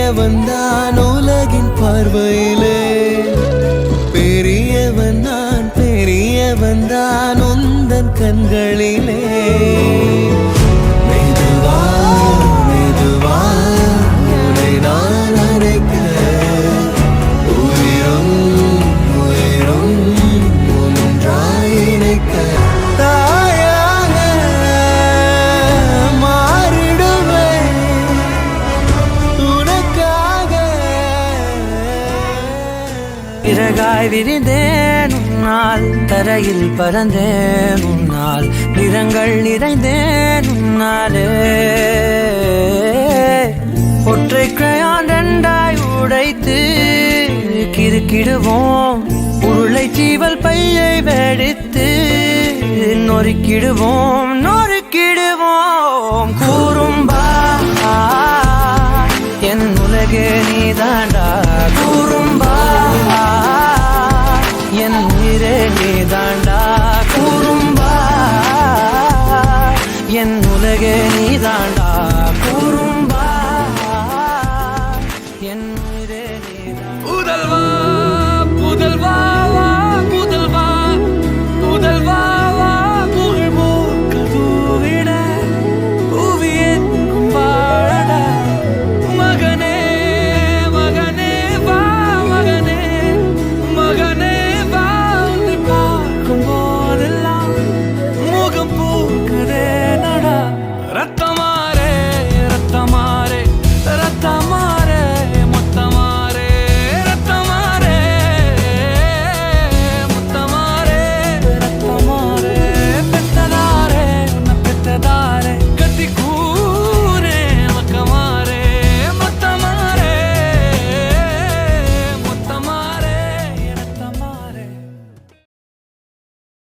சிறியவன் தான் உலகின் பார்வையிலே, பெரியவன் நான் பெரியவன் தான் உந்தன் கண்களிலே. மெதுவா மெதுவா உன்னை நான் அழைக்க, உயிரும் உயிரும் ஒன்றாய் இணைக்க, தாயாக மாறிடுவேன் உனக்காக. இறகாய் விரிந்தேன் உன்னால், தரையில் பறந்தேன் உன்னால், நிறங்கள் நிறைந்தேன் உன்னாலே. ஒற்றை கிரையான் ரெண்டாய் உடைத்து கிறுக்கிடுவோம், உருளை சீவல் பையை வெடித்து நொறுக்கிடுவோம் நொறுக்கிடுவோம். கூறும்பா என் உலகே நீதாண்டா, கூறும்பா என் உயிரே நீதாண்டா, கூறும்பா என் உலகே நீதாண்டா, கூறும்பா என் உயிரே நீதாண்டா. புதல்வா புதல்வா புதல்வா புதல்வா புகழ் மூக்க தூவிட புவியின் வாழட. மகனே மகனே வா மகனே மகனே வா, உன்னை பார்க்கும் போதெல்லாம் முகம் பூக்குதே நடா. ரத்தமாரே ரத்தமாரே ரத்தமாரே முத்தமாரே, ரத்தமாரே முத்தமாரே ரத்தமாரே. பெத்ததாரே உன்னை பெத்ததாரே கட்டி கூ